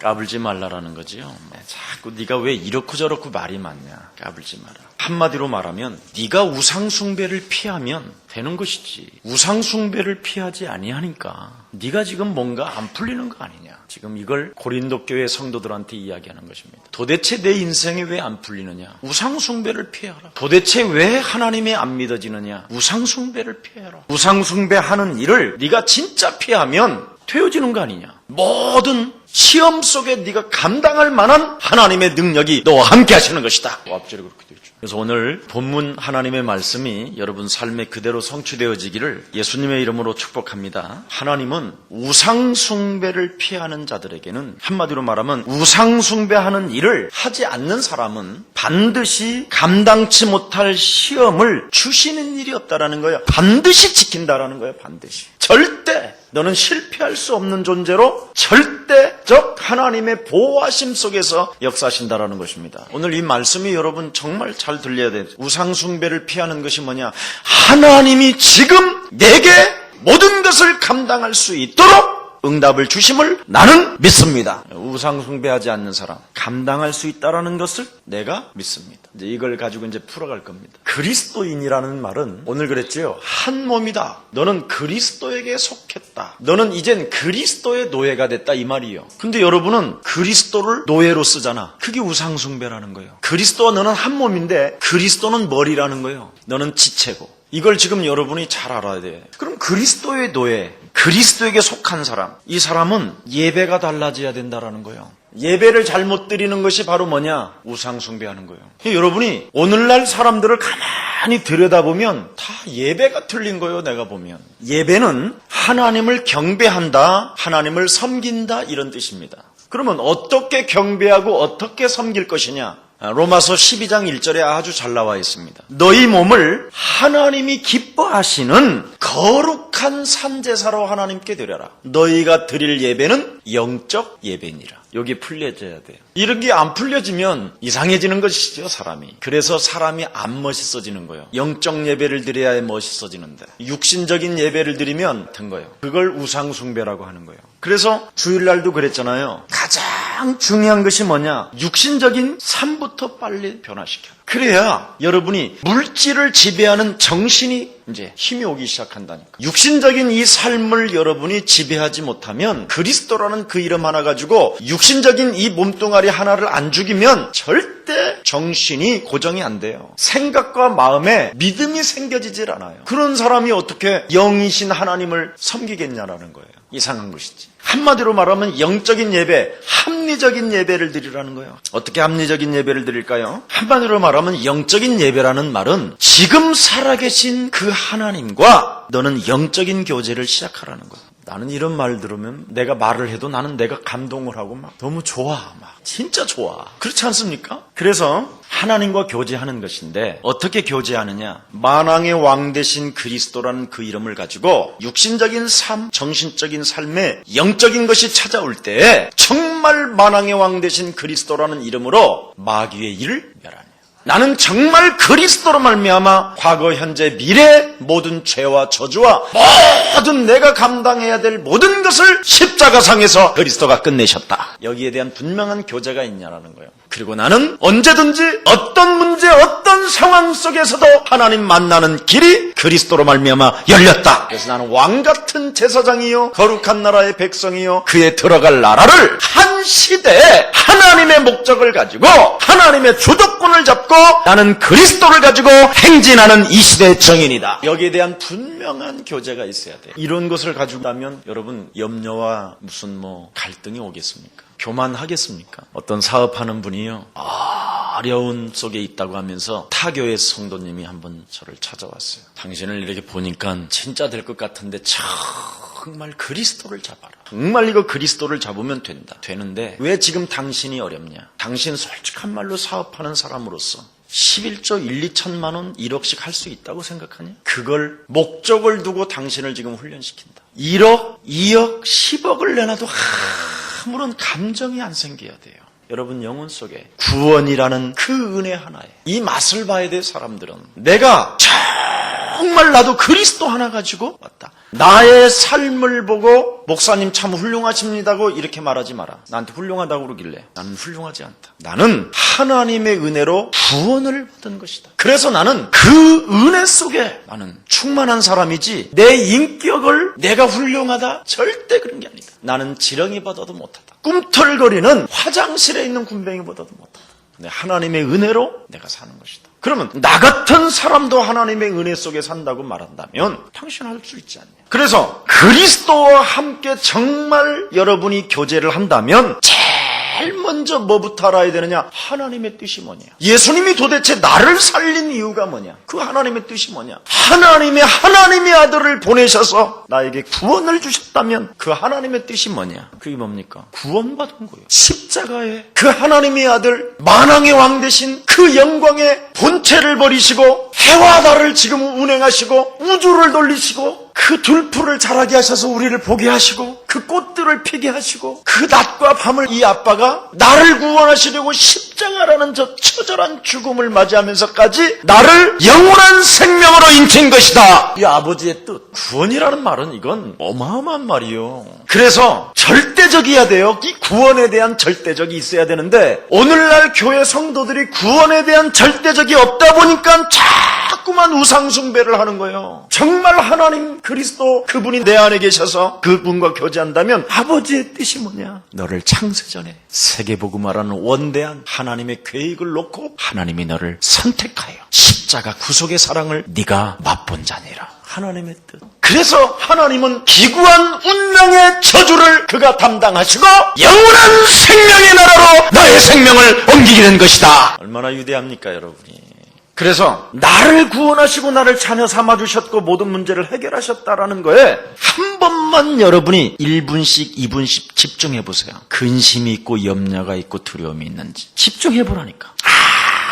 까불지 말라라는 거지요. 자꾸 네가 왜 이렇고 저렇고 말이 많냐. 까불지 마라. 한마디로 말하면 네가 우상숭배를 피하면 되는 것이지. 우상숭배를 피하지 아니하니까 네가 지금 뭔가 안 풀리는 거 아니냐. 지금 이걸 고린도 교회 성도들한테 이야기하는 것입니다. 도대체 내 인생이 왜 안 풀리느냐? 우상숭배를 피하라. 도대체 왜 하나님이 안 믿어지느냐? 우상숭배를 피해라. 우상숭배하는 일을 네가 진짜 피하면 되어지는 거 아니냐. 모든 시험 속에 네가 감당할 만한 하나님의 능력이 너와 함께 하시는 것이다. 앞절에 그렇게 되어 있죠. 그래서 오늘 본문 하나님의 말씀이 여러분 삶에 그대로 성취되어지기를 예수님의 이름으로 축복합니다. 하나님은 우상숭배를 피하는 자들에게는, 한마디로 말하면 우상숭배하는 일을 하지 않는 사람은 반드시 감당치 못할 시험을 주시는 일이 없다라는 거예요. 반드시 지킨다라는 거예요. 반드시. 절대 너는 실패할 수 없는 존재로 절대적 하나님의 보호하심 속에서 역사하신다라는 것입니다. 오늘 이 말씀이 여러분 정말 잘 들려야 돼요. 우상숭배를 피하는 것이 뭐냐? 하나님이 지금 내게 모든 것을 감당할 수 있도록 응답을 주심을 나는 믿습니다. 우상숭배하지 않는 사람, 감당할 수 있다라는 것을 내가 믿습니다. 이제 이걸 가지고 이제 풀어갈 겁니다. 그리스도인이라는 말은 오늘 그랬지요. 한 몸이다. 너는 그리스도에게 속했다. 너는 이젠 그리스도의 노예가 됐다 이 말이에요. 근데 여러분은 그리스도를 노예로 쓰잖아. 그게 우상숭배라는 거예요. 그리스도와 너는 한 몸인데 그리스도는 머리라는 거예요. 너는 지체고. 이걸 지금 여러분이 잘 알아야 돼. 그럼 그리스도의 노예, 그리스도에게 속한 사람, 이 사람은 예배가 달라져야 된다라는 거예요. 예배를 잘못 드리는 것이 바로 뭐냐? 우상숭배하는 거예요. 여러분이 오늘날 사람들을 가만히 들여다보면 다 예배가 틀린 거예요. 내가 보면 예배는 하나님을 경배한다, 하나님을 섬긴다 이런 뜻입니다. 그러면 어떻게 경배하고 어떻게 섬길 것이냐? 로마서 12장 1절에 아주 잘 나와 있습니다. 너희 몸을 하나님이 기뻐하시는 거룩한 산제사로 하나님께 드려라. 너희가 드릴 예배는 영적 예배니라. 여기 풀려져야 돼요. 이런 게 안 풀려지면 이상해지는 것이죠, 사람이. 그래서 사람이 안 멋있어지는 거예요. 영적 예배를 드려야 멋있어지는데 육신적인 예배를 드리면 된 거예요. 그걸 우상숭배라고 하는 거예요. 그래서 주일날도 그랬잖아요. 가장 중요한 것이 뭐냐? 육신적인 삶부터 빨리 변화시켜. 그래야 여러분이 물질을 지배하는 정신이 이제 힘이 오기 시작한다니까. 육신적인 이 삶을 여러분이 지배하지 못하면 그리스도라는 그 이름 하나 가지고 육신적인 이 몸뚱아리 하나를 안 죽이면 절대 정신이 고정이 안 돼요. 생각과 마음에 믿음이 생겨지질 않아요. 그런 사람이 어떻게 영이신 하나님을 섬기겠냐라는 거예요. 이상한 것이지. 한마디로 말하면 영적인 예배, 합리적인 예배를 드리라는 거예요. 어떻게 합리적인 예배를 드릴까요? 한마디로 말하면 영적인 예배라는 말은 지금 살아계신 그 하나님과 너는 영적인 교제를 시작하라는 거예요. 나는 이런 말 들으면 내가 말을 해도 나는 내가 감동을 하고 막 너무 좋아. 막 진짜 좋아. 그렇지 않습니까? 그래서 하나님과 교제하는 것인데 어떻게 교제하느냐? 만왕의 왕 되신 그리스도라는 그 이름을 가지고 육신적인 삶, 정신적인 삶에 영적인 것이 찾아올 때 정말 만왕의 왕 되신 그리스도라는 이름으로 마귀의 일을 멸하냐. 나는 정말 그리스도로 말미암아 과거, 현재, 미래 모든 죄와 저주와 모든 내가 감당해야 될 모든 것을 십자가상에서 그리스도가 끝내셨다. 여기에 대한 분명한 교제가 있냐라는 거예요. 그리고 나는 언제든지 어떤 문제, 어떤 상황 속에서도 하나님 만나는 길이 그리스도로 말미암아 열렸다. 그래서 나는 왕같은 제사장이요 거룩한 나라의 백성이요 그에 들어갈 나라를 한 시대에 하나님의 목적을 가지고 하나님의 주도권을 잡고 나는 그리스도를 가지고 행진하는 이 시대의 정인이다. 여기에 대한 분명한 교제가 있어야 돼요. 이런 것을 가지고 나면 여러분 염려와 무슨 갈등이 오겠습니까? 교만하겠습니까? 어떤 사업하는 분이요 어려운 속에 있다고 하면서 타교의 성도님이 한번 저를 찾아왔어요. 당신을 이렇게 보니까 진짜 될 것 같은데 정말 그리스도를 잡아라. 정말 이거 그리스도를 잡으면 된다. 되는데 왜 지금 당신이 어렵냐? 당신 솔직한 말로 사업하는 사람으로서 11조 1, 2천만 원 1억씩 할 수 있다고 생각하냐? 그걸 목적을 두고 당신을 지금 훈련시킨다. 1억, 2억, 10억을 내놔도 아무런 감정이 안 생겨야 돼요. 여러분 영혼 속에 구원이라는 그 은혜 하나에 이 맛을 봐야 돼. 사람들은 내가 정말 나도 그리스도 하나 가지고 왔다. 나의 삶을 보고 목사님 참 훌륭하십니다고 이렇게 말하지 마라. 나한테 훌륭하다고 그러길래 나는 훌륭하지 않다. 나는 하나님의 은혜로 구원을 받은 것이다. 그래서 나는 그 은혜 속에 나는 충만한 사람이지 내 인격을 내가 훌륭하다 절대 그런 게 아니다. 나는 지렁이보다도 못하다. 꿈틀거리는 화장실에 있는 군뱅이보다도 못하다. 근데 하나님의 은혜로 내가 사는 것이다. 그러면 나 같은 사람도 하나님의 은혜 속에 산다고 말한다면 당신 할 수 있지 않냐. 그래서 그리스도와 함께 정말 여러분이 교제를 한다면 제일 먼저 뭐부터 알아야 되느냐? 하나님의 뜻이 뭐냐? 예수님이 도대체 나를 살린 이유가 뭐냐? 그 하나님의 뜻이 뭐냐? 하나님의 아들을 보내셔서 나에게 구원을 주셨다면 그 하나님의 뜻이 뭐냐? 그게 뭡니까? 구원받은 거예요. 십자가에 그 하나님의 아들 만왕의 왕 되신 그 영광의 본체를 버리시고 해와 달을 지금 운행하시고 우주를 돌리시고 그 들풀을 자라게 하셔서 우리를 보게 하시고 그 꽃들을 피게 하시고 그 낮과 밤을 이 아빠가 나를 구원하시려고 십자가라는 저 처절한 죽음을 맞이하면서까지 나를 영원한 생명으로 인친 것이다. 이 아버지의 뜻. 구원이라는 말은 이건 어마어마한 말이요. 그래서 절대적이어야 돼요. 이 구원에 대한 절대적이 있어야 되는데 오늘날 교회 성도들이 구원에 대한 절대적이 없다 보니까 자꾸만 우상숭배를 하는 거예요. 정말 하나님 그리스도 그분이 내 안에 계셔서 그분과 교제한다면 아버지의 뜻이 뭐냐? 너를 창세전에 세계복음화라는 원대한 하나님의 계획을 놓고 하나님이 너를 선택하여 십자가 구속의 사랑을 네가 맛본 자니라. 하나님의 뜻. 그래서 하나님은 기구한 운명의 저주를 그가 담당하시고 영원한 생명의 나라로 너의 생명을 옮기게 된 것이다. 얼마나 위대합니까 여러분이. 그래서 나를 구원하시고 나를 자녀 삼아주셨고 모든 문제를 해결하셨다라는 거에 한 번만 여러분이 1분씩 2분씩 집중해보세요. 근심이 있고 염려가 있고 두려움이 있는지 집중해보라니까.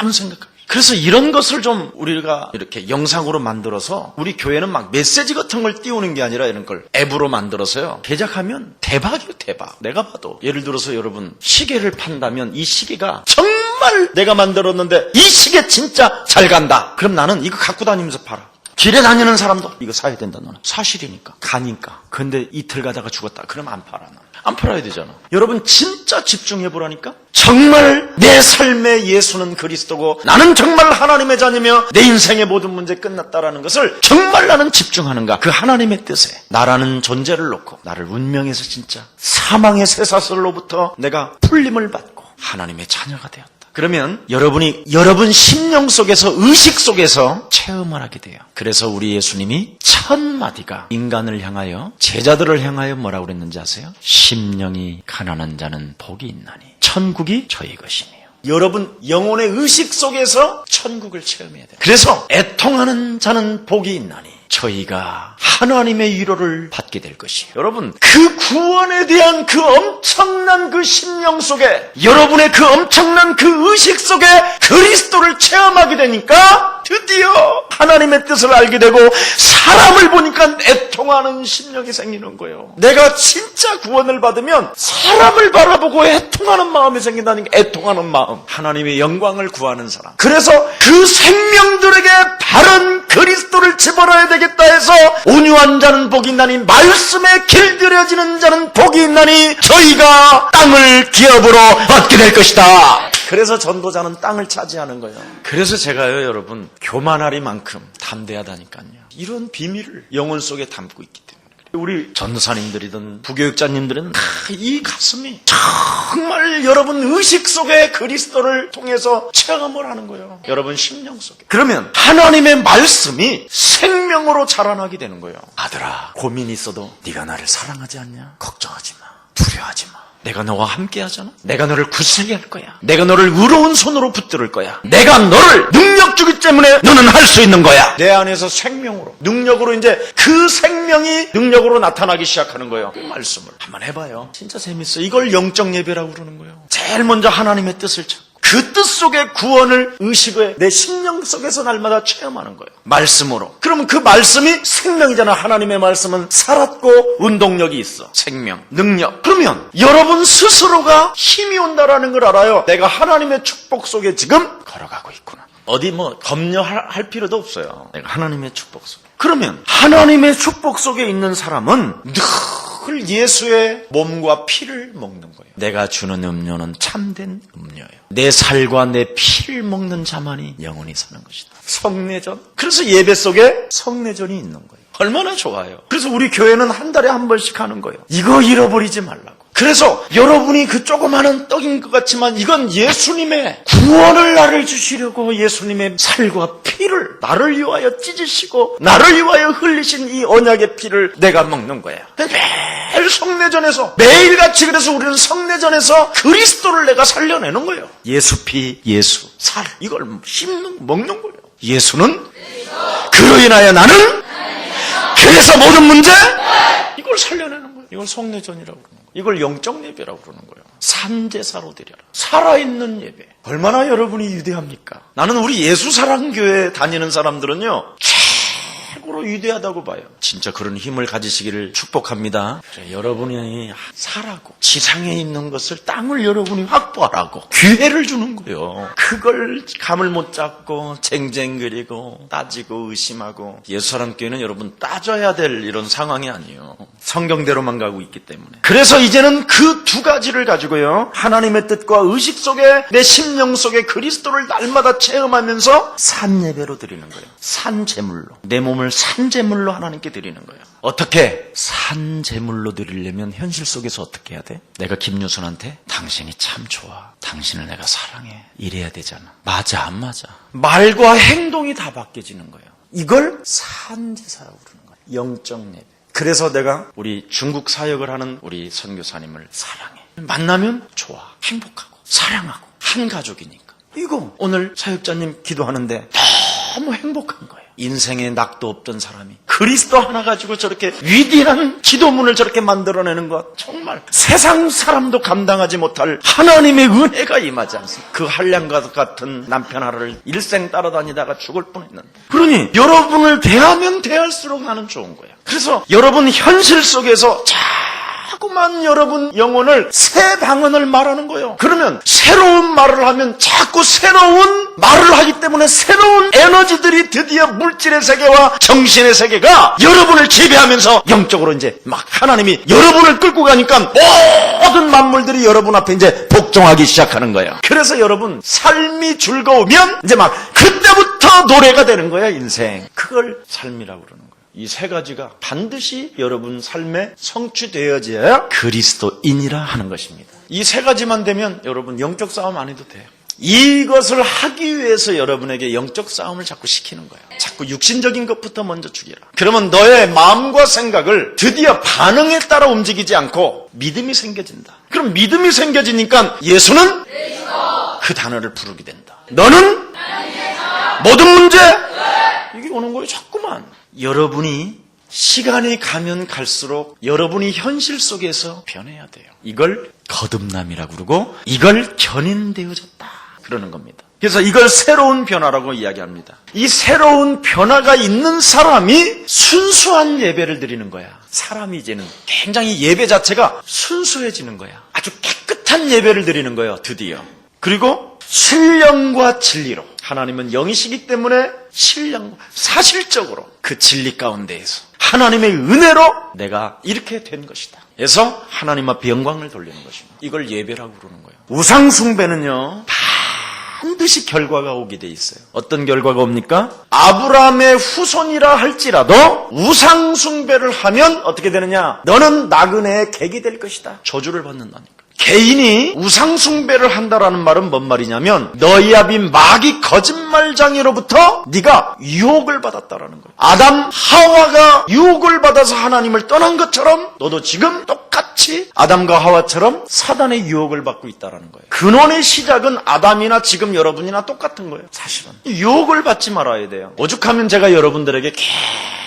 아무 생각. 그래서 이런 것을 좀 우리가 이렇게 영상으로 만들어서 우리 교회는 막 메시지 같은 걸 띄우는 게 아니라 이런 걸 앱으로 만들어서요. 제작하면 대박이에요, 대박. 내가 봐도 예를 들어서 여러분 시계를 판다면 이 시계가 정말 내가 만들었는데 이 시계 진짜 잘 간다. 그럼 나는 이거 갖고 다니면서 팔아. 길에 다니는 사람도 이거 사야 된다. 너는 사실이니까 가니까. 근데 이틀 가다가 죽었다. 그럼 안 팔아. 안 팔아야 되잖아. 여러분 진짜 집중해보라니까. 정말 내 삶의 예수는 그리스도고 나는 정말 하나님의 자녀며 내 인생의 모든 문제 끝났다라는 것을 정말 나는 집중하는가. 그 하나님의 뜻에 나라는 존재를 놓고 나를 운명에서 진짜 사망의 쇠사슬로부터 내가 풀림을 받고 하나님의 자녀가 되었다. 그러면 여러분이 여러분 심령 속에서 의식 속에서 체험을 하게 돼요. 그래서 우리 예수님이 첫 마디가 인간을 향하여 제자들을 향하여 뭐라고 그랬는지 아세요? 심령이 가난한 자는 복이 있나니 천국이 저희 것이니요. 여러분 영혼의 의식 속에서 천국을 체험해야 돼요. 그래서 애통하는 자는 복이 있나니 저희가 하나님의 위로를 받게 될 것이에요. 여러분 그 구원에 대한 그 엄청난 그 심령 속에 여러분의 그 엄청난 그 의식 속에 그리스도를 체험하게 되니까 드디어 하나님의 뜻을 알게 되고 사람을 보니까 애통하는 심령이 생기는 거예요. 내가 진짜 구원을 받으면 사람을 바라보고 애통하는 마음이 생긴다는 게 애통하는 마음. 하나님의 영광을 구하는 사람. 그래서 그 생명들에게 바른 그리스도를 집어넣어야 되겠다 해서 온유한 자는 복이 있나니 말씀에 길들여지는 자는 복이 있나니 저희가 땅을 기업으로 얻게 될 것이다. 그래서 전도자는 땅을 차지하는 거예요. 그래서 제가요 여러분 교만하리만큼 담대하다니까요. 이런 비밀을 영혼 속에 담고 있기 때문에 우리 전도사님들이든 부교육자님들은 이 가슴이 정말 여러분 의식 속에 그리스도를 통해서 체험을 하는 거예요. 여러분 심령 속에. 그러면 하나님의 말씀이 생명으로 자라나게 되는 거예요. 아들아 고민이 있어도 네가 나를 사랑하지 않냐? 걱정하지 마. 두려워하지 마. 내가 너와 함께 하잖아. 내가 너를 굳세게 할 거야. 내가 너를 의로운 손으로 붙들을 거야. 내가 너를 능력 주기 때문에 너는 할 수 있는 거야. 내 안에서 생명으로 능력으로 이제 그 생명이 능력으로 나타나기 시작하는 거예요. 그 말씀을 한번 해봐요. 진짜 재밌어요. 이걸 영적 예배라고 그러는 거예요. 제일 먼저 하나님의 뜻을 찾고 그 뜻 속의 구원을 의식에 내 심령 속에서 날마다 체험하는 거예요. 말씀으로. 그러면 그 말씀이 생명이잖아. 하나님의 말씀은 살았고 운동력이 있어. 생명, 능력. 그러면 여러분 스스로가 힘이 온다라는 걸 알아요. 내가 하나님의 축복 속에 지금 걸어가고 있구나. 어디 뭐 검려할 필요도 없어요. 내가 하나님의 축복 속에. 그러면 하나님의 축복 속에 있는 사람은 늘 예수의 몸과 피를 먹는 거예요. 내가 주는 음료는 참된 음료예요. 내 살과 내 피를 먹는 자만이 영원히 사는 것이다. 성례전. 그래서 예배 속에 성례전이 있는 거예요. 얼마나 좋아요. 그래서 우리 교회는 한 달에 한 번씩 하는 거예요. 이거 잃어버리지 말라고. 그래서 여러분이 그 조그마한 떡인 것 같지만 이건 예수님의 구원을 나를 주시려고 예수님의 살과 피를 나를 위하여 찢으시고 나를 위하여 흘리신 이 언약의 피를 내가 먹는 거예요. 매일 성례전에서 매일같이 그래서 우리는 성례전에서 그리스도를 내가 살려내는 거예요. 예수 피, 예수 살 이걸 먹는 거예요. 예수는 그로 인하여 나는 그래서 모든 문제 이걸 살려내는 거예요. 이걸 성례전이라고 그러는 거예요. 이걸 영적 예배라고 그러는 거예요. 산제사로 드려라. 살아있는 예배. 얼마나 여러분이 위대합니까? 나는 우리 예수사랑교회 다니는 사람들은요 최고로 위대하다고 봐요. 진짜 그런 힘을 가지시기를 축복합니다. 그래, 여러분이 살라고 지상에 있는 것을 땅을 여러분이 확보하라고 기회를 주는 거예요. 그걸 감을 못 잡고 쟁쟁거리고 따지고 의심하고 예수사랑교회는 여러분 따져야 될 이런 상황이 아니에요. 성경대로만 가고 있기 때문에. 그래서 이제는 그 두 가지를 가지고요 하나님의 뜻과 의식 속에 내 심령 속에 그리스도를 날마다 체험하면서 산예배로 드리는 거예요. 산제물로 내 몸을 산제물로 하나님께 드리는 거예요. 어떻게? 산제물로 드리려면 현실 속에서 어떻게 해야 돼? 내가 김유선한테 당신이 참 좋아, 당신을 내가 사랑해 이래야 되잖아. 맞아 안 맞아? 말과 행동이 다 바뀌어지는 거예요. 이걸 산제사라고 부르는 거예요. 영적 예배. 그래서 내가 우리 중국 사역을 하는 우리 선교사님을 사랑해. 만나면 좋아, 행복하고 사랑하고 한 가족이니까. 이거 오늘 사역자님 기도하는데 너무 행복한 거예요. 인생에 낙도 없던 사람이 그리스도 하나 가지고 저렇게 위대한 기도문을 저렇게 만들어내는 것 정말 세상 사람도 감당하지 못할 하나님의 은혜가 임하지 않습니까? 그 한량과 같은 남편 하나를 일생 따라다니다가 죽을 뻔했는데 그러니 여러분을 대하면 대할수록 나는 좋은 거야. 그래서 여러분 현실 속에서 자꾸만 여러분 영혼을 새 방언을 말하는 거예요. 그러면 새로운 말을 하면 자꾸 새로운 말을 하기 때문에 새로운 에너지들이 드디어 물질의 세계와 정신의 세계가 여러분을 지배하면서 영적으로 이제 막 하나님이 여러분을 끌고 가니까 모든 만물들이 여러분 앞에 이제 복종하기 시작하는 거예요. 그래서 여러분 삶이 즐거우면 이제 막 그때부터 노래가 되는 거야 인생. 그걸 삶이라고 그러는 거예요. 이 세 가지가 반드시 여러분 삶에 성취되어져야 그리스도인이라 하는 것입니다. 이 세 가지만 되면 여러분 영적 싸움 안 해도 돼요. 이것을 하기 위해서 여러분에게 영적 싸움을 자꾸 시키는 거예요. 자꾸 육신적인 것부터 먼저 죽여라. 그러면 너의 마음과 생각을 드디어 반응에 따라 움직이지 않고 믿음이 생겨진다. 그럼 믿음이 생겨지니까 예수는 그 단어를 부르게 된다. 너는 모든 문제 이게 오는 거예요. 자꾸만. 여러분이 시간이 가면 갈수록 여러분이 현실 속에서 변해야 돼요. 이걸 거듭남이라고 그러고 이걸 견인되어졌다 그러는 겁니다. 그래서 이걸 새로운 변화라고 이야기합니다. 이 새로운 변화가 있는 사람이 순수한 예배를 드리는 거야. 사람이 이제는 굉장히 예배 자체가 순수해지는 거야. 아주 깨끗한 예배를 드리는 거예요. 드디어. 그리고 신령과 진리로. 하나님은 영이시기 때문에 신령, 사실적으로 그 진리 가운데에서 하나님의 은혜로 내가 이렇게 된 것이다. 그래서 하나님 앞에 영광을 돌리는 것입니다. 이걸 예배라고 부르는 거예요. 우상 숭배는요 반드시 결과가 오게 돼 있어요. 어떤 결과가 옵니까? 아브라함의 후손이라 할지라도 우상 숭배를 하면 어떻게 되느냐? 너는 나그네의 객이 될 것이다. 저주를 받는다니까. 개인이 우상 숭배를 한다라는 말은 뭔 말이냐면 너희 아비 마귀 거짓말장애로부터 네가 유혹을 받았다라는 거예요. 아담 하와가 유혹을 받아서 하나님을 떠난 것처럼 너도 지금 똑같이 아담과 하와처럼 사단의 유혹을 받고 있다라는 거예요. 근원의 시작은 아담이나 지금 여러분이나 똑같은 거예요. 사실은 유혹을 받지 말아야 돼요. 오죽하면 제가 여러분들에게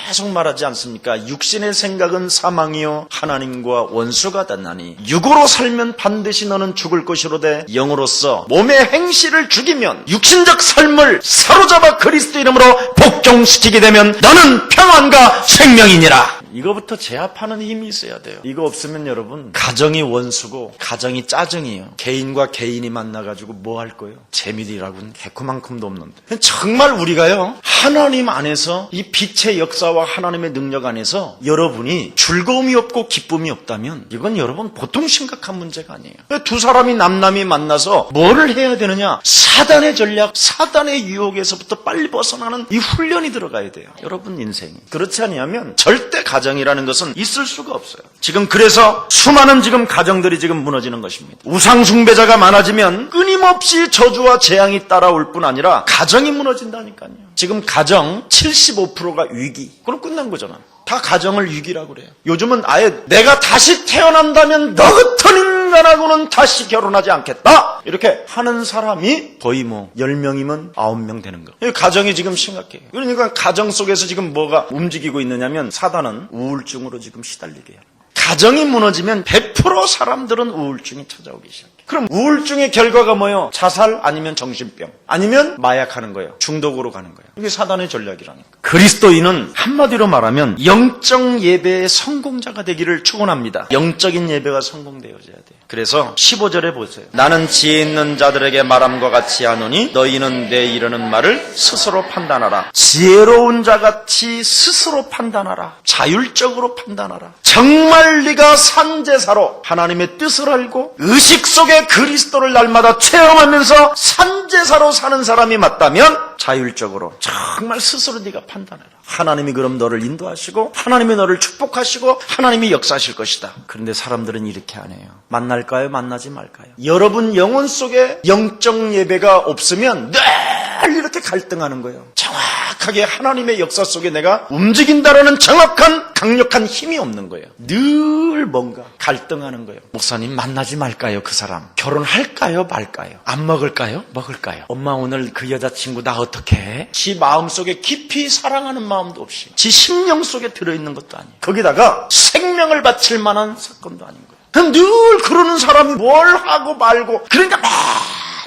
계속 말하지 않습니까? 육신의 생각은 사망이요 하나님과 원수가 닿나니 육으로 살면 반드시 너는 죽을 것이로되 영으로서 몸의 행실을 죽이면 육신적 삶을 사로잡아 그리스도 이름으로 복종시키게 되면 너는 평안과 생명이니라. 이거부터 제압하는 힘이 있어야 돼요. 이거 없으면 여러분 가정이 원수고 가정이 짜증이에요. 개인과 개인이 만나가지고 뭐 할 거예요? 재미리라고는 개코만큼도 없는데. 정말 우리가요 하나님 안에서 이 빛의 역사와 하나님의 능력 안에서 여러분이 즐거움이 없고 기쁨이 없다면 이건 여러분 보통 심각한 문제가 아니에요. 두 사람이 남남이 만나서 뭐를 해야 되느냐? 사단의 전략, 사단의 유혹에서부터 빨리 벗어나는 이 훈련이 들어가야 돼요. 여러분 인생이. 그렇지 않으면 절대 가정이라는 것은 있을 수가 없어요. 지금 그래서 수많은 지금 가정들이 지금 무너지는 것입니다. 우상 숭배자가 많아지면 끊임없이 저주와 재앙이 따라올 뿐 아니라 가정이 무너진다니까요. 지금 가정 75%가 위기. 그럼 끝난 거잖아. 다 가정을 위기라고 그래요. 요즘은 아예 내가 다시 태어난다면 너 같은 인간하고는 다시 결혼하지 않겠다. 이렇게 하는 사람이 거의 10명이면 9명 되는 거. 가정이 지금 심각해요. 그러니까 가정 속에서 지금 뭐가 움직이고 있느냐면 사단은 우울증으로 지금 시달리게 해요. 가정이 무너지면 100% 사람들은 우울증이 찾아오기 시작해요. 그럼 우울증의 결과가 뭐예요? 자살 아니면 정신병 아니면 마약하는 거예요. 중독으로 가는 거예요. 이게 사단의 전략이라니까. 그리스도인은 한마디로 말하면 영적 예배의 성공자가 되기를 축원합니다. 영적인 예배가 성공되어져야 돼요. 그래서 15절에 보세요. 나는 지혜 있는 자들에게 말함과 같이 하노니 너희는 내 이르는 말을 스스로 판단하라. 지혜로운 자같이 스스로 판단하라. 자율적으로 판단하라. 정말 네가 산제사로 하나님의 뜻을 알고 의식 속에 그리스도를 날마다 체험하면서 산제사로 사는 사람이 맞다면 자율적으로 정말 스스로 네가 판단해라. 하나님이 그럼 너를 인도하시고 하나님이 너를 축복하시고 하나님이 역사하실 것이다. 그런데 사람들은 이렇게 안 해요. 만날까요? 만나지 말까요? 여러분 영혼 속에 영적 예배가 없으면 늘 이렇게 갈등하는 거예요. 정확하게 하나님의 역사 속에 내가 움직인다라는 정확한 강력한 힘이 없는 거예요. 늘 뭔가 갈등하는 거예요. 목사님 만나지 말까요? 그 사람 결혼할까요? 말까요? 안 먹을까요? 먹을까요? 엄마 오늘 그 여자친구 나 어떻게 해? 지 마음속에 깊이 사랑하는 마음도 없이 지 심령 속에 들어있는 것도 아니에요. 거기다가 생명을 바칠 만한 사건도 아닌 거예요. 그럼 늘 그러는 사람이 뭘 하고 말고 그러니까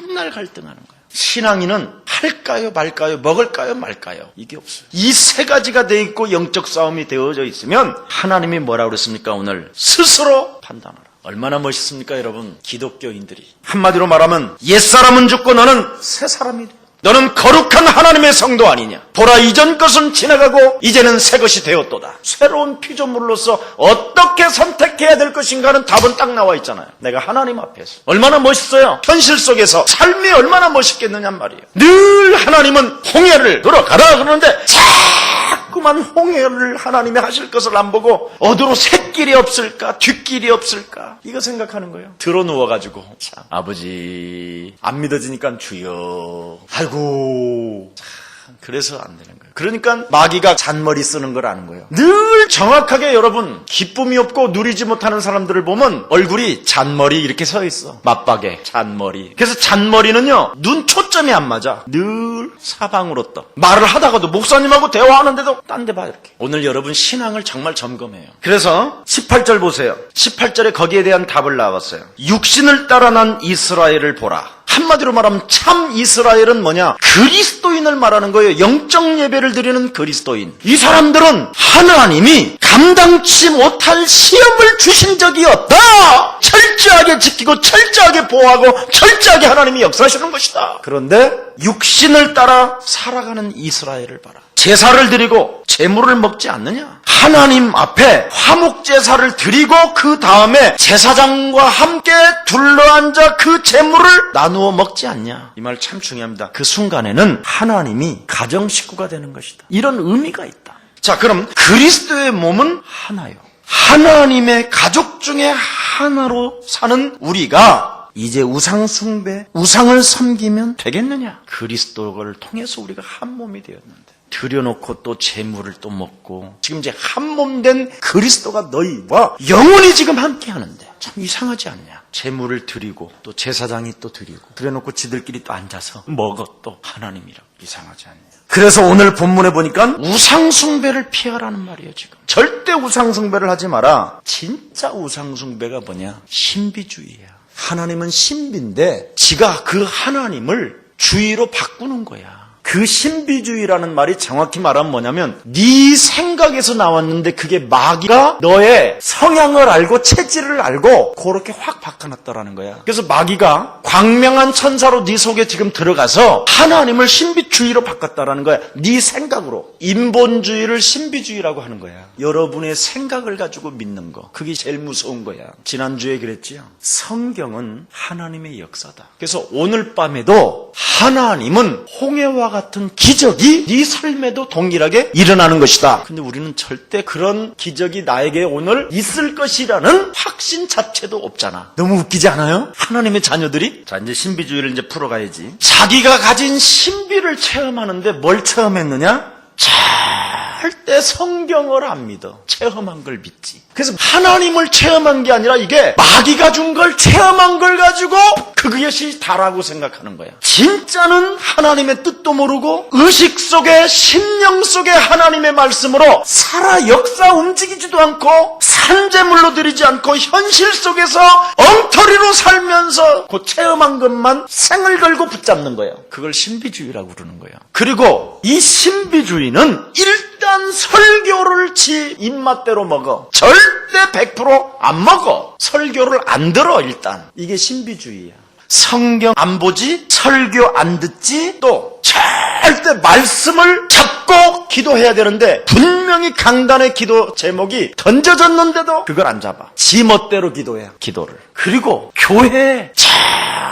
맨날 갈등하는 거예요. 신앙인은 할까요 말까요 먹을까요 말까요 이게 없어요. 이 세 가지가 돼 있고 영적 싸움이 되어져 있으면 하나님이 뭐라고 그랬습니까? 오늘 스스로 판단하라. 얼마나 멋있습니까 여러분? 기독교인들이 한마디로 말하면 옛사람은 죽고 너는 새 사람이 돼. 너는 거룩한 하나님의 성도 아니냐? 보라 이전 것은 지나가고 이제는 새 것이 되었도다. 새로운 피조물로서 어떻게 선택해야 될 것인가는 답은 딱 나와 있잖아요. 내가 하나님 앞에서 얼마나 멋있어요. 현실 속에서 삶이 얼마나 멋있겠느냐 말이에요. 늘 하나님은 홍해를 들어가라 그러는데 자꾸만 홍해를 하나님이 하실 것을 안 보고 어디로 샛길이 없을까 뒷길이 없을까 이거 생각하는 거예요. 들어 누워가지고 참 아버지 안 믿어지니까 주여 아이고 참 그래서 안 되는 거예요. 그러니까 마귀가 잔머리 쓰는 걸 아는 거예요. 늘 정확하게 여러분 기쁨이 없고 누리지 못하는 사람들을 보면 얼굴이 잔머리 이렇게 서 있어. 맞박에 잔머리. 그래서 잔머리는요 눈 초점이 안 맞아. 늘 사방으로 떠. 말을 하다가도 목사님하고 대화하는데도 딴 데 봐 이렇게. 오늘 여러분 신앙을 정말 점검해요. 그래서 18절 보세요. 18절에 거기에 대한 답을 나왔어요. 육신을 따라 난 이스라엘을 보라. 한마디로 말하면 참 이스라엘은 뭐냐? 그리스도인을 말하는 거예요. 영적 예배를 드리는 그리스도인. 이 사람들은 하나님이 감당치 못할 시험을 주신 적이 없다. 철저하게 지키고 철저하게 보호하고 철저하게 하나님이 역사하시는 것이다. 그런데 육신을 따라 살아가는 이스라엘을 봐라. 제사를 드리고 제물을 먹지 않느냐? 하나님 앞에 화목제사를 드리고 그 다음에 제사장과 함께 둘러앉아 그 제물을 나누어 먹지 않냐? 이 말 참 중요합니다. 그 순간에는 하나님이 가정 식구가 되는 것이다. 이런 의미가 있다. 자, 그럼 그리스도의 몸은 하나요. 하나님의 가족 중에 하나로 사는 우리가 이제 우상 숭배, 우상을 섬기면 되겠느냐? 그리스도를 통해서 우리가 한 몸이 되었는데 들여놓고 또 재물을 또 먹고 지금 이제 한 몸 된 그리스도가 너희와 영원히 지금 함께 하는데 참 이상하지 않냐? 재물을 드리고 또 제사장이 또 드리고 들여놓고 지들끼리 또 앉아서 먹어 또 하나님이라고 이상하지 않냐? 그래서 오늘 본문에 보니까 우상숭배를 피하라는 말이에요. 지금 절대 우상숭배를 하지 마라. 진짜 우상숭배가 뭐냐? 신비주의야. 하나님은 신비인데 지가 그 하나님을 주의로 바꾸는 거야. 그 신비주의라는 말이 정확히 말하면 뭐냐면 네 생각에서 나왔는데 그게 마귀가 너의 성향을 알고 체질을 알고 그렇게 확 바꿔놨다라는 거야. 그래서 마귀가 광명한 천사로 네 속에 지금 들어가서 하나님을 신비주의로 바꿨다라는 거야. 네 생각으로. 인본주의를 신비주의라고 하는 거야. 여러분의 생각을 가지고 믿는 거. 그게 제일 무서운 거야. 지난주에 그랬지요. 성경은 하나님의 역사다. 그래서 오늘 밤에도 하나님은 홍해와 같은 기적이 네 삶에도 동일하게 일어나는 것이다. 근데 우리는 절대 그런 기적이 나에게 오늘 있을 것이라는 확신 자체도 없잖아. 너무 웃기지 않아요? 하나님의 자녀들이? 자, 이제 신비주의를 이제 풀어가야지. 자기가 가진 신비를 체험하는데 뭘 체험했느냐? 절대 성경을 안 믿어. 체험한 걸 믿지. 그래서 하나님을 체험한 게 아니라 이게 마귀가 준 걸 체험한 걸 가지고 그것이 다라고 생각하는 거야. 진짜는 하나님의 뜻도 모르고 의식 속에 심령 속에 하나님의 말씀으로 살아 역사 움직이지도 않고 산재물로 드리지 않고 현실 속에서 엉터리로 살면서 그 체험한 것만 생을 걸고 붙잡는 거예요. 그걸 신비주의라고 부르는 거예요. 그리고 이 신비주의는 일단 설교를 지 입맛대로 먹어. 절대 100% 안 먹어. 설교를 안 들어 일단. 이게 신비주의야. 성경 안 보지, 설교 안 듣지, 또 절대 말씀을 잡고 기도해야 되는데 분명히 강단의 기도 제목이 던져졌는데도 그걸 안 잡아. 지 멋대로 기도해, 기도를. 그리고 교회에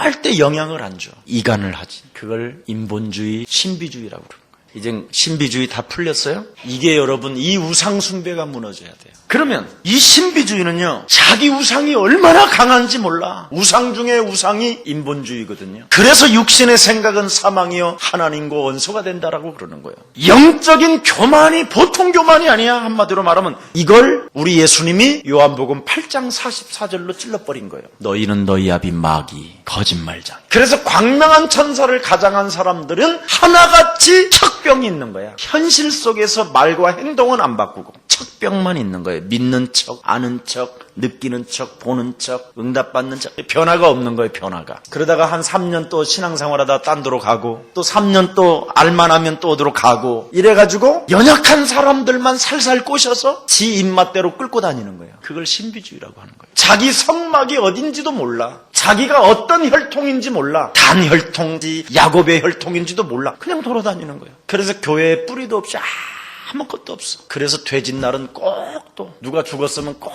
절대 영향을 안 줘. 이간을 하지. 그걸 인본주의, 신비주의라고 그러는 거예요. 이제 신비주의 다 풀렸어요? 이게 여러분 이 우상 숭배가 무너져야 돼요. 그러면 이 신비주의는요, 자기 우상이 얼마나 강한지 몰라. 우상 중에 우상이 인본주의거든요. 그래서 육신의 생각은 사망이요 하나님과 원수가 된다라고 그러는 거예요. 영적인 교만이 보통 교만이 아니야. 한마디로 말하면 이걸 우리 예수님이 요한복음 8장 44절로 찔러버린 거예요. 너희는 너희 아비 마귀 거짓말장. 그래서 광명한 천사를 가장한 사람들은 하나같이 척병이 있는 거야. 현실 속에서 말과 행동은 안 바꾸고 척병만 있는 거예요. 믿는 척, 아는 척, 느끼는 척, 보는 척, 응답받는 척. 변화가 없는 거예요, 변화가. 그러다가 한 3년 또 신앙생활하다 딴 데로 가고 또 3년 또 알만하면 또 어디로 가고 이래가지고 연약한 사람들만 살살 꼬셔서 지 입맛대로 끌고 다니는 거예요. 그걸 신비주의라고 하는 거예요. 자기 성막이 어딘지도 몰라. 자기가 어떤 혈통인지 몰라. 단혈통인지 야곱의 혈통인지도 몰라. 그냥 돌아다니는 거예요. 그래서 교회에 뿌리도 없이 아무것도 없어. 그래서 돼진 날은 꼭 또 누가 죽었으면 꼭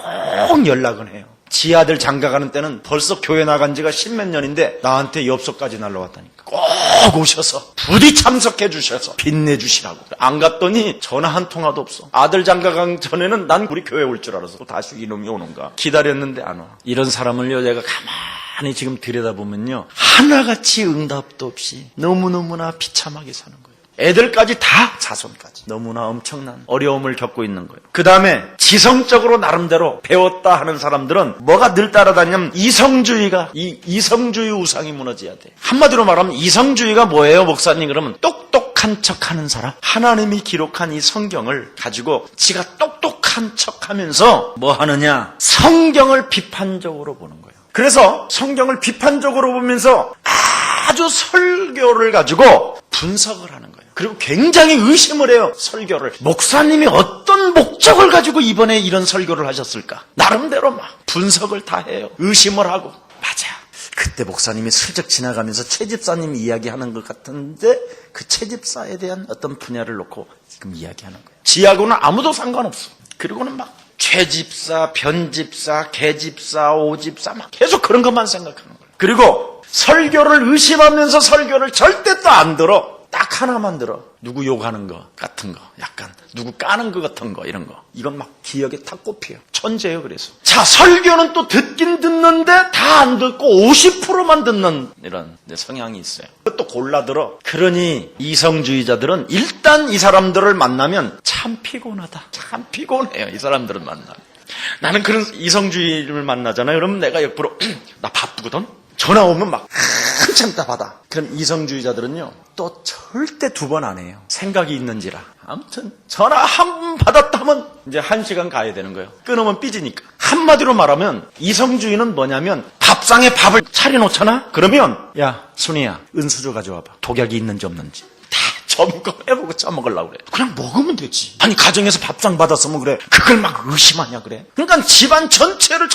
연락은 해요. 지 아들 장가가는 때는 벌써 교회 나간 지가 10몇 년인데 나한테 엽서까지 날라왔다니까. 꼭 오셔서 부디 참석해 주셔서 빛내주시라고. 안 갔더니 전화 한 통화도 없어. 아들 장가간 전에는 난 우리 교회 올 줄 알았어. 다시 이놈이 오는가 기다렸는데 안 와. 이런 사람을요 내가 가만히 지금 들여다보면요 하나같이 응답도 없이 너무너무나 비참하게 사는 거예요. 애들까지 다 자손까지 너무나 엄청난 어려움을 겪고 있는 거예요. 그 다음에 지성적으로 나름대로 배웠다 하는 사람들은 뭐가 늘 따라다니냐면 이성주의가 이성주의 우상이 무너져야 돼. 한마디로 말하면 이성주의가 뭐예요 목사님? 그러면 똑똑한 척하는 사람. 하나님이 기록한 이 성경을 가지고 지가 똑똑한 척하면서 뭐 하느냐? 성경을 비판적으로 보는 거예요. 그래서 성경을 비판적으로 보면서 아주 설교를 가지고 분석을 하는 거예요. 그리고 굉장히 의심을 해요. 설교를. 목사님이 어떤 목적을 가지고 이번에 이런 설교를 하셨을까? 나름대로 막 분석을 다 해요. 의심을 하고. 맞아. 그때 목사님이 슬쩍 지나가면서 최집사님 이야기하는 것 같은데 그 최집사에 대한 어떤 분야를 놓고 지금 이야기하는 거예요. 지하고는 아무도 상관없어. 그리고는 막 최집사, 변집사, 개집사, 오집사 막 계속 그런 것만 생각하는 거예요. 그리고 설교를 의심하면서 설교를 절대 또 안 들어. 딱 하나만 들어. 누구 욕하는 거 같은 거, 약간 누구 까는 거 같은 거 이런 거. 이건 막 기억에 탁 꼽혀요. 천재예요. 그래서 자 설교는 또 듣긴 듣는데 다 안 듣고 50%만 듣는 이런 성향이 있어요. 또 골라 들어. 그러니 이성주의자들은 일단 이 사람들을 만나면 참 피곤하다. 참 피곤해요. 이 사람들을 만나면. 나는 그런 이성주의를 만나잖아요. 그러면 내가 옆으로 나 바쁘거든. 전화 오면 막 한참 다 받아. 그럼 이성주의자들은요 또 절대 2번 안 해요. 생각이 있는지라. 아무튼 전화 한 번 받았다면 이제 1시간 가야 되는 거예요. 끊으면 삐지니까. 한마디로 말하면 이성주의는 뭐냐면 밥상에 밥을 차려놓잖아. 그러면 야 순이야 은수저 가져와봐. 독약이 있는지 없는지. 점검해보고 처먹으려고 그래. 그냥 먹으면 되지. 아니 가정에서 밥상 받았으면 그래. 그걸 막 의심하냐 그래. 그러니까 집안 전체를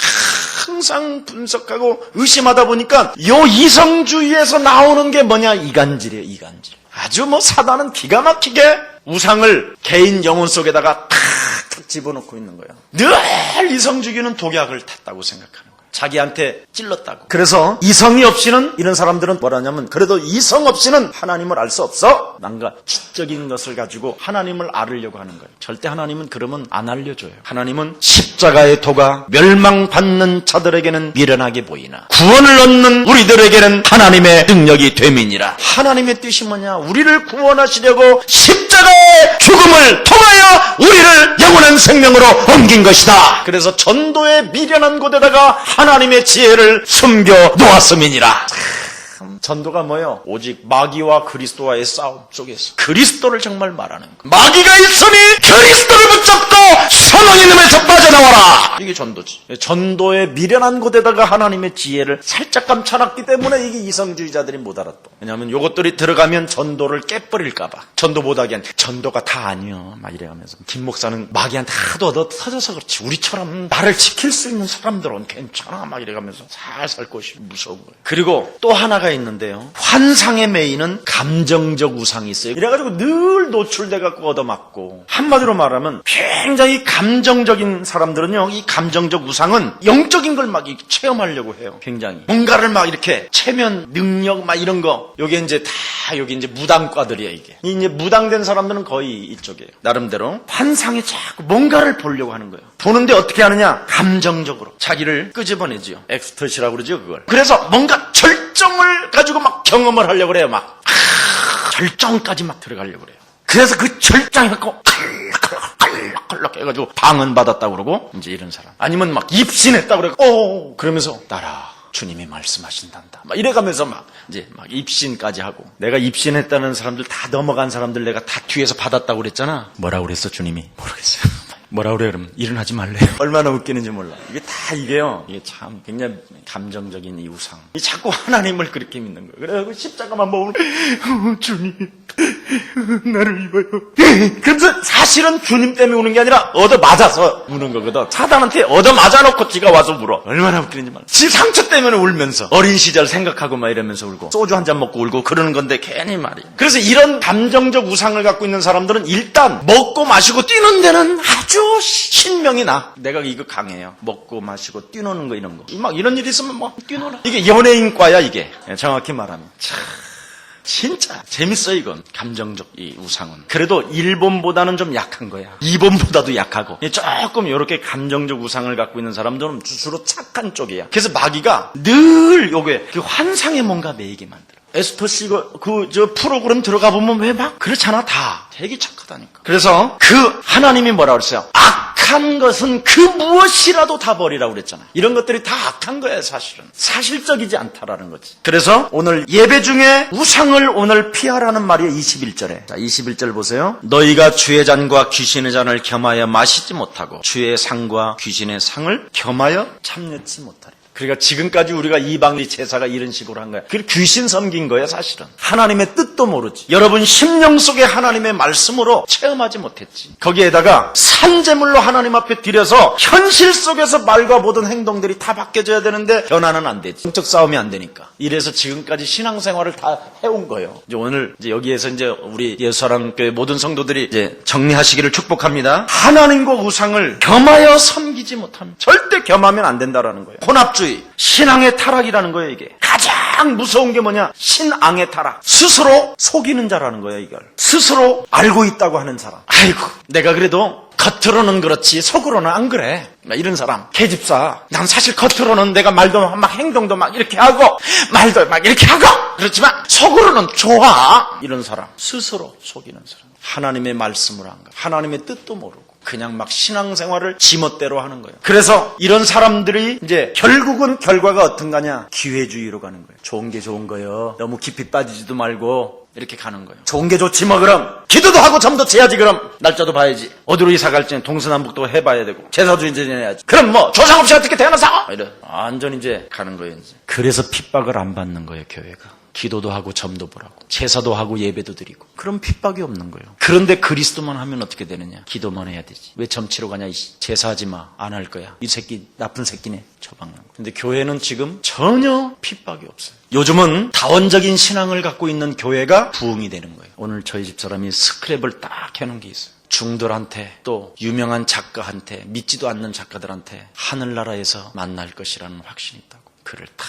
항상 분석하고 의심하다 보니까 요 이성주의에서 나오는 게 뭐냐, 이간질이에요. 이간질. 아주 뭐 사단은 기가 막히게 우상을 개인 영혼 속에다가 탁탁 집어넣고 있는 거야. 늘 이성주의는 독약을 탔다고 생각하는 거야. 자기한테 찔렀다고. 그래서 이성이 없이는, 이런 사람들은 뭐라냐면, 그래도 이성 없이는 하나님을 알 수 없어. 뭔가 지적인 것을 가지고 하나님을 알으려고 하는 거예요. 절대 하나님은 그러면 안 알려줘요. 하나님은 십자가의 도가 멸망받는 자들에게는 미련하게 보이나 구원을 얻는 우리들에게는 하나님의 능력이 됨이니라. 하나님의 뜻이 뭐냐? 우리를 구원하시려고 십자가의 죽음을 통하여 우리를 영원한 생명으로 옮긴 것이다. 그래서 전도의 미련한 곳에다가 하나님의 지혜를 숨겨 놓았음이니라. 전도가 뭐예요? 오직 마귀와 그리스도와의 싸움 속에서 그리스도를 정말 말하는 거. 마귀가 있으니 그리스도를 붙잡고 선한 이름에서 빠져나와라. 이게 전도지. 전도의 미련한 곳에다가 하나님의 지혜를 살짝 감춰놨기 때문에 이게 이성주의자들이 못 알았다. 왜냐하면 요것들이 들어가면 전도를 깨버릴까봐. 전도 못하게 한 전도가 다 아니요 막 이래가면서 김 목사는 마귀한테 하도 얻어 터져서 그렇지 우리처럼 나를 지킬 수 있는 사람들은 괜찮아 막 이래가면서 잘 살 것이 무서운 거예요. 그리고 또 하나가 있는데요, 환상의 메인은 감정적 우상이 있어요. 이래가지고 늘 노출돼갖고 얻어맞고, 한마디로 말하면 굉장히 감정적인 사람들은요, 이 감정적 우상은 영적인 걸 막 체험하려고 해요. 굉장히 뭔가를 막 이렇게 체면 능력 막 이런 거, 요게 이제 다 여기 이제 무당과들이야. 이게 이제 무당된 사람들은 거의 이쪽이에요. 나름대로 환상에 자꾸 뭔가를 보려고 하는 거예요. 보는데 어떻게 하느냐, 감정적으로 자기를 끄집어내지요. 엑스터시라고 그러죠, 그걸. 그래서 뭔가 절정을 가지고 막 경험을 하려고 그래요. 막 절정까지 막 들어가려고 그래요. 그래서 그 절정이 갖고 컬럭 해가지고 방언 받았다고 그러고, 이제 이런 사람. 아니면 막 입신했다고 그러고, 그러면서 나라 주님이 말씀하신단다 막 이래가면서 막 이제 막 입신까지 하고. 내가 입신했다는 사람들 다 넘어간 사람들 내가 다 뒤에서 받았다고 그랬잖아. 뭐라고 그랬어 주님이? 모르겠어요. 뭐라고 그래? 그러면 일은 하지 말래요. 얼마나 웃기는지 몰라. 이게 다 이게요, 이게 참 굉장히 감정적인 이 우상. 이 자꾸 하나님을 그렇게 믿는 거예요. 그래가지고 십자가만 보면 주님 나를 입어요. 그래서 사실은 주님 때문에 우는 게 아니라 얻어 맞아서 우는 거거든. 사단한테 얻어 맞아놓고 지가 와서 울어. 얼마나 웃기는지 몰라. 지 상처 때문에 울면서 어린 시절 생각하고 막 이러면서 울고, 소주 한 잔 먹고 울고 그러는 건데 괜히 말이야. 그래서 이런 감정적 우상을 갖고 있는 사람들은 일단 먹고 마시고 뛰는 데는 아주 신명이 나. 내가 이거 강해요. 먹고 마시고 뛰노는 거 이런 거. 막 이런 일이 있으면 뭐 뛰노라. 이게 연예인과야 이게. 정확히 말하면. 참 진짜 재밌어 이건. 감정적 이 우상은. 그래도 일본보다는 좀 약한 거야. 이본보다도 약하고. 조금 이렇게 감정적 우상을 갖고 있는 사람들은 주로 착한 쪽이야. 그래서 마귀가 늘 요게 그 환상에 뭔가 매이게 만들어. 에스터 씨가 저 프로그램 들어가 보면 왜 막 그렇잖아. 다 되게 착하다니까. 그래서 그 하나님이 뭐라고 그랬어요? 악한 것은 그 무엇이라도 다 버리라고 그랬잖아. 이런 것들이 다 악한 거야. 사실은 사실적이지 않다라는 거지. 그래서 오늘 예배 중에 우상을 오늘 피하라는 말이에요. 21절에. 자, 21절 보세요. 너희가 주의 잔과 귀신의 잔을 겸하여 마시지 못하고 주의 상과 귀신의 상을 겸하여 참여치 못하리. 그러니까 지금까지 우리가 이방의 제사가 이런 식으로 한 거야. 그게 귀신 섬긴 거야 사실은. 하나님의 뜻도 모르지. 여러분 심령 속에 하나님의 말씀으로 체험하지 못했지. 거기에다가 산제물로 하나님 앞에 드려서 현실 속에서 말과 모든 행동들이 다 바뀌어져야 되는데 변화는 안 되지. 영적 싸움이 안 되니까. 이래서 지금까지 신앙생활을 다 해온 거예요. 이제 오늘 이제 여기에서 이제 우리 예수사랑교회 모든 성도들이 이제 정리하시기를 축복합니다. 하나님과 우상을 겸하여 섬기지 못하면, 절대 겸하면 안 된다라는 거예요. 혼합주의. 신앙의 타락이라는 거예요. 이게 가장 무서운 게 뭐냐, 신앙의 타락. 스스로 속이는 자라는 거예요. 이걸 스스로 알고 있다고 하는 사람. 아이고 내가 그래도 겉으로는 그렇지 속으로는 안 그래. 이런 사람. 계집사. 난 사실 겉으로는 내가 말도 막 행동도 막 이렇게 하고 말도 막 이렇게 하고 그렇지만 속으로는 좋아. 이런 사람. 스스로 속이는 사람. 하나님의 말씀을 안 가. 하나님의 뜻도 모르고 그냥 막 신앙생활을 지멋대로 하는 거예요. 그래서 이런 사람들이 이제 결국은 결과가 어떤가냐, 기회주의로 가는 거예요. 좋은 게 좋은 거예요. 너무 깊이 빠지지도 말고 이렇게 가는 거예요. 좋은 게 좋지 뭐. 그럼 기도도 하고 잠도 재야지. 그럼 날짜도 봐야지. 어디로 이사 갈지는 동서남북도 해봐야 되고 제사도 이제 지내야지. 그럼 뭐 조상 없이 어떻게 태어나서 이래 완전 이제 가는 거예요. 이제. 그래서 핍박을 안 받는 거예요. 교회가 기도도 하고 점도 보라고, 제사도 하고 예배도 드리고, 그런 핍박이 없는 거예요. 그런데 그리스도만 하면 어떻게 되느냐? 기도만 해야 되지. 왜 점치러 가냐? 제사하지 마. 안 할 거야. 이 새끼 나쁜 새끼네. 처방난 거. 근데 교회는 지금 전혀 핍박이 없어요. 요즘은 다원적인 신앙을 갖고 있는 교회가 부흥이 되는 거예요. 오늘 저희 집사람이 스크랩을 딱 해놓은 게 있어요. 중들한테, 또 유명한 작가한테, 믿지도 않는 작가들한테 하늘나라에서 만날 것이라는 확신이 있다고 글을 다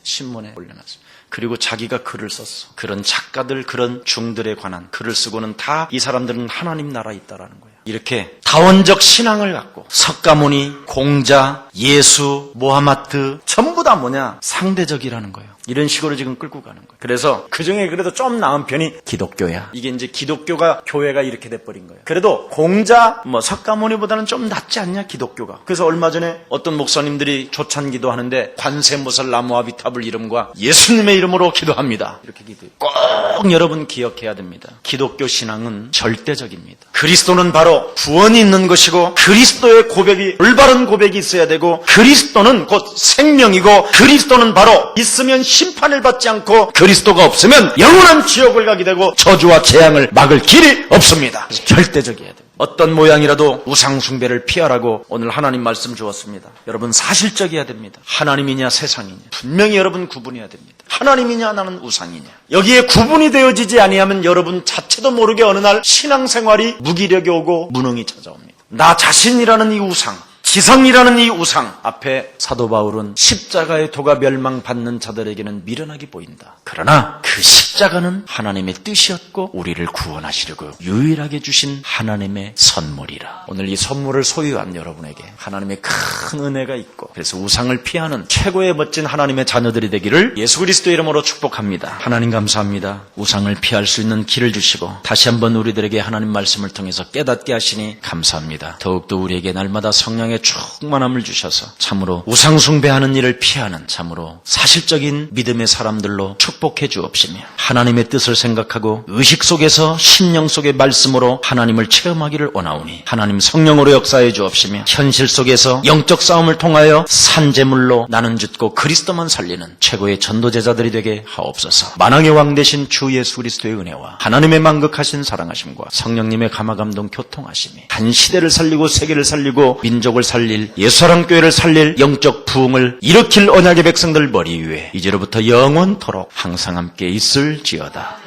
신문에 올려놨어요. 그리고 자기가 글을 썼어. 그런 작가들, 그런 중들에 관한 글을 쓰고는 다 이 사람들은 하나님 나라에 있다라는 거예요. 이렇게 다원적 신앙을 갖고 석가모니, 공자, 예수, 모하마트 전부 다 뭐냐? 상대적이라는 거예요. 이런 식으로 지금 끌고 가는 거예요. 그래서 그중에 그래도 좀 나은 편이 기독교야. 이게 이제 기독교가, 교회가 이렇게 돼버린 거예요. 그래도 공자, 석가모니보다는 좀 낫지 않냐, 기독교가. 그래서 얼마 전에 어떤 목사님들이 조찬기도 하는데 관세무설 나무아비탑을 이름과 예수님의 이름으로 기도합니다. 이렇게 기도해요. 꼭 여러분 기억해야 됩니다. 기독교 신앙은 절대적입니다. 그리스도는 바로 구원이 있는 것이고, 그리스도의 고백이, 올바른 고백이 있어야 되고, 그리스도는 곧 생명이고, 그리스도는 바로 있으면 심판을 받지 않고, 그리스도가 없으면 영원한 지옥을 가게 되고 저주와 재앙을 막을 길이 없습니다. 절대적이어야 됩니다. 어떤 모양이라도 우상 숭배를 피하라고 오늘 하나님 말씀 주었습니다. 여러분 사실적이어야 됩니다. 하나님이냐 세상이냐 분명히 여러분 구분해야 됩니다. 하나님이냐 나는 우상이냐, 여기에 구분이 되어지지 아니하면 여러분 자체도 모르게 어느 날 신앙생활이 무기력이 오고 무능이 찾아옵니다. 나 자신이라는 이 우상, 지성이라는 이 우상 앞에 사도 바울은 십자가의 도가 멸망받는 자들에게는 미련하게 보인다. 그러나 그 십자가는 하나님의 뜻이었고 우리를 구원하시려고 유일하게 주신 하나님의 선물이라. 오늘 이 선물을 소유한 여러분에게 하나님의 큰 은혜가 있고, 그래서 우상을 피하는 최고의 멋진 하나님의 자녀들이 되기를 예수 그리스도 이름으로 축복합니다. 하나님 감사합니다. 우상을 피할 수 있는 길을 주시고 다시 한번 우리들에게 하나님 말씀을 통해서 깨닫게 하시니 감사합니다. 더욱더 우리에게 날마다 성령의 충만함을 주셔서 참으로 우상 숭배하는 일을 피하는 참으로 사실적인 믿음의 사람들로 축복해 주옵시며, 하나님의 뜻을 생각하고 의식 속에서 심령 속의 말씀으로 하나님을 체험하기를 원하오니 하나님 성령으로 역사해 주옵시며, 현실 속에서 영적 싸움을 통하여 산재물로 나는 죽고 그리스도만 살리는 최고의 전도제자들이 되게 하옵소서. 만왕의 왕 되신 주 예수 그리스도의 은혜와 하나님의 만극하신 사랑하심과 성령님의 감화감동 교통하심이 한 시대를 살리고 세계를 살리고 민족을 살릴, 예수사랑교회를 살릴 영적 부흥을 일으킬 언약의 백성들 머리 위에 이제로부터 영원토록 항상 함께 있을지어다.